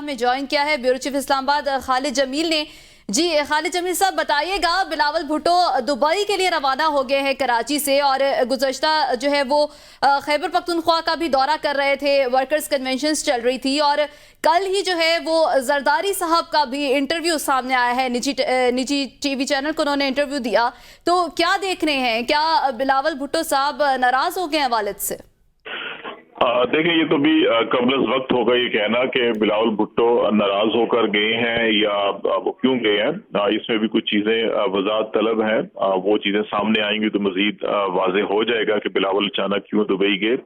میں جوائن کیا ہے بیورو چیف اسلام آباد خالد جمیل نے. جی خالد جمیل صاحب بتائیے گا، بلاول بھٹو دبئی کے لیے روانہ ہو گئے ہیں کراچی سے، اور گزشتہ جو ہے وہ خیبر پختونخوا کا بھی دورہ کر رہے تھے، ورکرز کنونشنز چل رہی تھی، اور کل ہی جو ہے وہ زرداری صاحب کا بھی انٹرویو سامنے آیا ہے، نجی ٹی وی چینل کو انہوں نے انٹرویو دیا. تو کیا دیکھ رہے ہیں، کیا بلاول بھٹو صاحب ناراض ہو گئے ہیں والد سے؟ دیکھیں یہ تو بھی قبل از وقت ہوگا یہ کہنا کہ بلاول بھٹو ناراض ہو کر گئے ہیں یا وہ کیوں گئے ہیں. اس میں بھی کچھ چیزیں وضاحت طلب ہیں، وہ چیزیں سامنے آئیں گی تو مزید واضح ہو جائے گا کہ بلاول اچانک کیوں دبئی گئے.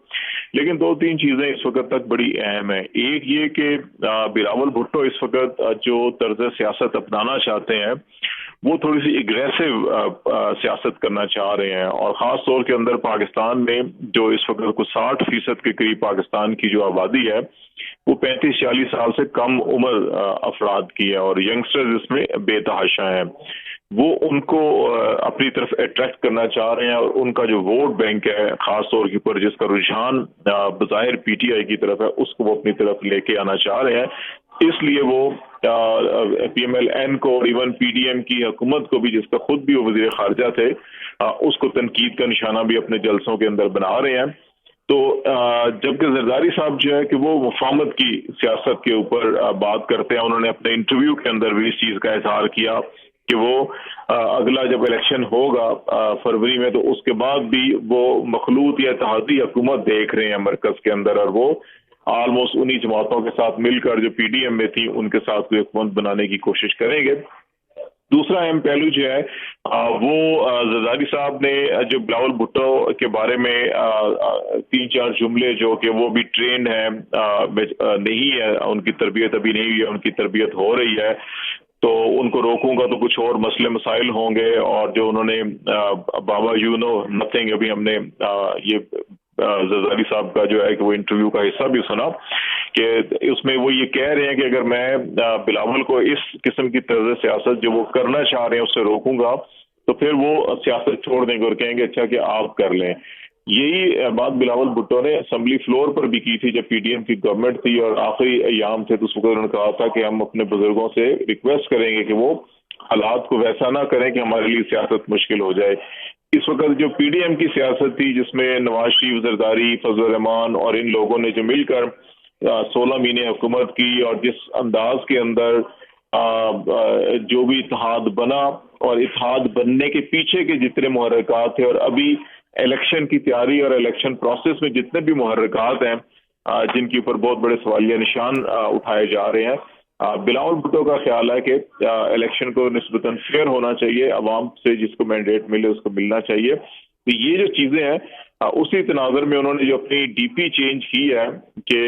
لیکن دو تین چیزیں اس وقت تک بڑی اہم ہیں. ایک یہ کہ بلاول بھٹو اس وقت جو طرز سیاست اپنانا چاہتے ہیں وہ تھوڑی سی اگریسو سیاست کرنا چاہ رہے ہیں، اور خاص طور کے اندر پاکستان میں جو اس وقت کو 60% کے قریب پاکستان کی جو آبادی ہے وہ 35-40 سال سے کم عمر افراد کی ہے، اور ینگسٹرز اس میں بے تحاشا ہیں. وہ ان کو اپنی طرف اٹریکٹ کرنا چاہ رہے ہیں، اور ان کا جو ووٹ بینک ہے خاص طور کے اوپر جس کا رجحان بظاہر پی ٹی آئی کی طرف ہے اس کو وہ اپنی طرف لے کے آنا چاہ رہے ہیں. اس لیے وہ پی ایم ایل این کو اور ایون پی ڈی ایم کی حکومت کو بھی، جس کا خود بھی وہ وزیر خارجہ تھے، اس کو تنقید کا نشانہ بھی اپنے جلسوں کے اندر بنا رہے ہیں. تو جبکہ زرداری صاحب جو ہے کہ وہ مفاہمت کی سیاست کے اوپر بات کرتے ہیں، انہوں نے اپنے انٹرویو کے اندر بھی اس چیز کا اظہار کیا کہ وہ اگلا جب الیکشن ہوگا فروری میں تو اس کے بعد بھی وہ مخلوط یا اتحادی حکومت دیکھ رہے ہیں مرکز کے اندر، اور وہ آلموسٹ انہی جماعتوں کے ساتھ مل کر جو پی ڈی ایم میں تھی ان کے ساتھ کوئی حکومت بنانے کی کوشش کریں گے. دوسرا اہم پہلو جو ہے وہ زرداری صاحب نے جو بلاول بھٹو کے بارے میں 3-4 جملے جو کہ وہ بھی ٹرینڈ ہیں نہیں ہے، ان کی تربیت ابھی نہیں ہوئی ہے، ان کی تربیت ہو رہی ہے، تو ان کو روکوں گا تو کچھ اور مسئلے مسائل ہوں گے. اور جو انہوں نے بابا یو نو نتھنگ، ابھی ہم نے یہ زرداری صاحب کا جو ہے کہ وہ انٹرویو کا حصہ بھی سنا کہ اس میں وہ یہ کہہ رہے ہیں کہ اگر میں بلاول کو اس قسم کی طرز سیاست جو وہ کرنا چاہ رہے ہیں اس سے روکوں گا تو پھر وہ سیاست چھوڑ دیں گے اور کہیں گے اچھا کہ آپ کر لیں. یہی بات بلاول بھٹو نے اسمبلی فلور پر بھی کی تھی جب پی ڈی ایم کی گورنمنٹ تھی اور آخری ایام تھے، تو اس وقت انہوں نے کہا تھا کہ ہم اپنے بزرگوں سے ریکویسٹ کریں گے کہ وہ حالات کو ویسا نہ کریں کہ ہمارے لیے سیاست مشکل ہو جائے. اس وقت جو پی ڈی ایم کی سیاست تھی جس میں نواز شریف، زرداری، فضل الرحمان اور ان لوگوں نے جو مل کر 16 مہینے حکومت کی، اور جس انداز کے اندر جو بھی اتحاد بنا اور اتحاد بننے کے پیچھے کے جتنے محرکات تھے، اور ابھی الیکشن کی تیاری اور الیکشن پروسیس میں جتنے بھی محرکات ہیں جن کے اوپر بہت بڑے سوالیہ نشان اٹھائے جا رہے ہیں، بلاول بھٹو کا خیال ہے کہ الیکشن کو نسبتاً فیئر ہونا چاہیے، عوام سے جس کو مینڈیٹ ملے اس کو ملنا چاہیے. تو یہ جو چیزیں ہیں اسی تناظر میں انہوں نے جو اپنی ڈی پی چینج کی ہے کہ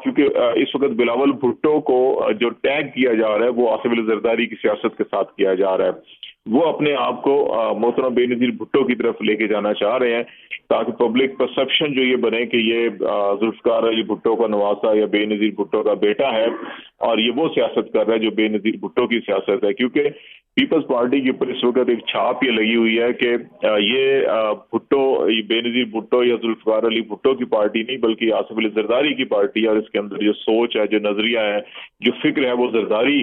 کیونکہ اس وقت بلاول بھٹو کو جو ٹیگ کیا جا رہا ہے وہ آصف علی زرداری کی سیاست کے ساتھ کیا جا رہا ہے، وہ اپنے آپ کو محترم بے نظیر بھٹو کی طرف لے کے جانا چاہ رہے ہیں تاکہ پبلک پرسپشن جو یہ بنے کہ یہ ذوالفقار علی بھٹو کا نواسا یا بے نظیر بھٹو کا بیٹا ہے اور یہ وہ سیاست کر رہا ہے جو بے نظیر بھٹو کی سیاست ہے. کیونکہ پیپلز پارٹی کے اوپر اس وقت ایک چھاپ یہ لگی ہوئی ہے کہ یہ بھٹو، بے نظیر بھٹو یا ذوالفقار علی بھٹو کی پارٹی نہیں بلکہ آصف علی زرداری کی پارٹی ہے، اور اس کے اندر جو سوچ ہے، جو نظریہ ہے، جو فکر ہے، وہ زرداری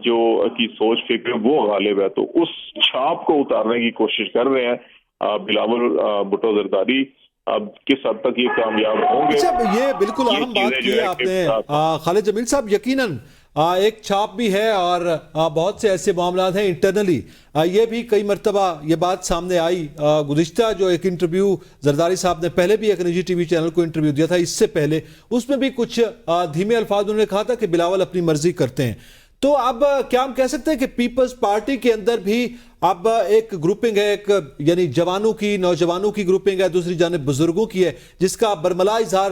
جو کی سوچ فکر وہ غالب ہے. تو اس چھاپ کو اتارنے کی کوشش کر رہے ہیں بلاول بھٹو زرداری. اب کس حد تک یہ کامیاب ہوں گے؟ یہ بالکل اہم بات کی ہے آپ نے خالد جمیل صاحب. یقیناً ایک چھاپ بھی ہے اور بہت سے ایسے معاملات ہیں انٹرنلی. یہ بھی کئی مرتبہ یہ بات سامنے آئی گزشتہ جو ایک انٹرویو زرداری صاحب نے پہلے بھی ایک نجی ٹی وی چینل کو انٹرویو دیا تھا اس سے پہلے، اس میں بھی کچھ دھیمے الفاظ انہوں نے کہا تھا کہ بلاول اپنی مرضی کرتے ہیں. تو اب کیا ہم کہہ سکتے ہیں کہ پیپلز پارٹی کے اندر بھی اب ایک گروپنگ ہے، ایک یعنی جوانوں کی، نوجوانوں کی گروپنگ ہے، دوسری جانب بزرگوں کی ہے جس کا برملا اظہار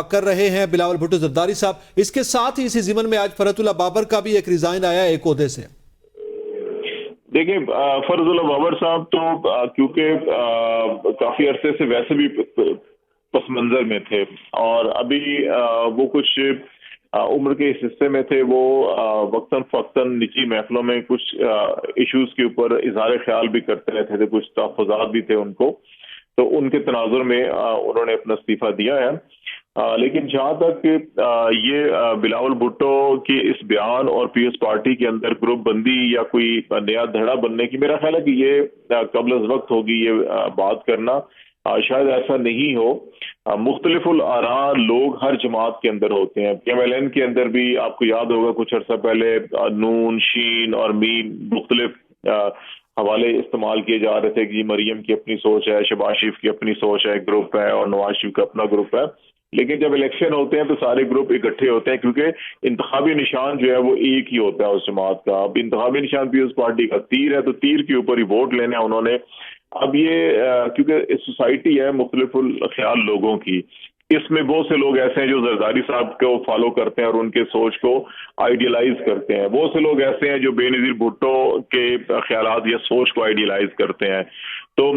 کر رہے ہیں بلاول بھٹو زرداری صاحب. اس کے ساتھ ہی اسی ضمن میں آج فرحت اللہ بابر کا بھی ایک ریزائن آیا ایک عہدے سے. دیکھیں فرحت اللہ بابر صاحب تو کیونکہ کافی عرصے سے ویسے بھی پس منظر میں تھے اور ابھی وہ کچھ عمر کے اس حصے میں تھے، وہ وقتاً فوقتاً نجی محفلوں میں کچھ ایشوز کے اوپر اظہار خیال بھی کرتے رہتے تھے، کچھ تحفظات بھی تھے ان کو، تو ان کے تناظر میں انہوں نے اپنا استعفیٰ دیا ہے. لیکن جہاں تک یہ بلاول بھٹو کے اس بیان اور پیپلز پارٹی کے اندر گروپ بندی یا کوئی نیا دھڑا بننے کی، میرا خیال ہے کہ یہ قبل از وقت ہوگی یہ بات کرنا، شاید ایسا نہیں ہو۔ مختلف الآراء لوگ ہر جماعت کے اندر ہوتے ہیں، ایم ایل این کے اندر بھی آپ کو یاد ہوگا کچھ عرصہ پہلے نون، شین اور میم مختلف حوالے استعمال کیے جا رہے تھے کہ مریم کی اپنی سوچ ہے، شہباز شریف کی اپنی سوچ ہے، گروپ ہے، اور نواز شریف کا اپنا گروپ ہے۔ لیکن جب الیکشن ہوتے ہیں تو سارے گروپ اکٹھے ہوتے ہیں، کیونکہ انتخابی نشان جو ہے وہ ایک ہی ہوتا ہے اس جماعت کا۔ اب انتخابی نشان پیپلز پارٹی کا تیر ہے، تو تیر کے اوپر ہی ووٹ لینے ہیں انہوں نے۔ اب یہ کیونکہ سوسائٹی ہے مختلف الخیال لوگوں کی، اس میں بہت سے لوگ ایسے ہیں جو زرداری صاحب کو فالو کرتے ہیں اور ان کے سوچ کو آئیڈیلائز کرتے ہیں، بہت سے لوگ ایسے ہیں جو بے نظیر بھٹو کے خیالات یا سوچ کو آئیڈیلائز کرتے ہیں۔ تو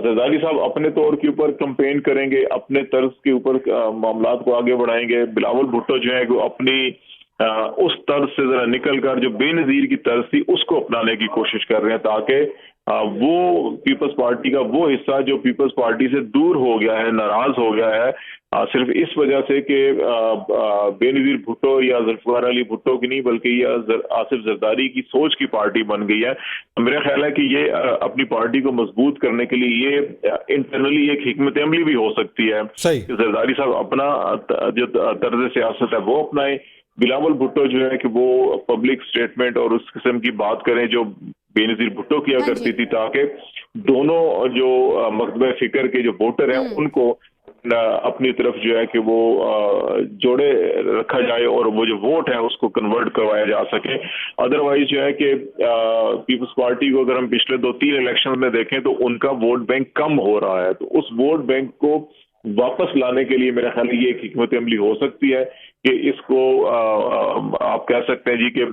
زرداری صاحب اپنے طور کے اوپر کمپین کریں گے، اپنے طرز کے اوپر معاملات کو آگے بڑھائیں گے۔ بلاول بھٹو جو ہے وہ اپنی اس طرز سے ذرا نکل کر جو بے نظیر کی طرز تھی اس کو اپنانے کی کوشش کر رہے ہیں، تاکہ وہ پیپلز پارٹی کا وہ حصہ جو پیپلز پارٹی سے دور ہو گیا ہے، ناراض ہو گیا ہے صرف اس وجہ سے کہ بے نظیر بھٹو یا ذوالفقار علی بھٹو کی نہیں بلکہ یہ آصف زرداری کی سوچ کی پارٹی بن گئی ہے۔ میرا خیال ہے کہ یہ اپنی پارٹی کو مضبوط کرنے کے لیے یہ انٹرنلی ایک حکمت عملی بھی ہو سکتی ہے کہ زرداری صاحب اپنا جو طرز سیاست ہے وہ اپنائیں، بلاول بھٹو جو ہے کہ وہ پبلک سٹیٹمنٹ اور اس قسم کی بات کریں جو بے نظیر بھٹو کیا کرتی تھی، تاکہ دونوں جو مکتبہ فکر کے جو ووٹر ہیں ان کو اپنی طرف جو ہے کہ وہ جوڑے رکھا جائے اور وہ جو ووٹ ہے اس کو کنورٹ کروایا جا سکے۔ ادروائز جو ہے کہ پیپلز پارٹی کو اگر ہم پچھلے 2-3 الیکشن میں دیکھیں تو ان کا ووٹ بینک کم ہو رہا ہے، تو اس ووٹ بینک کو واپس لانے کے لیے میرا خیال ہے یہ ایک حکمت عملی ہو سکتی ہے کہ اس کو آپ کہہ سکتے ہیں جی کہ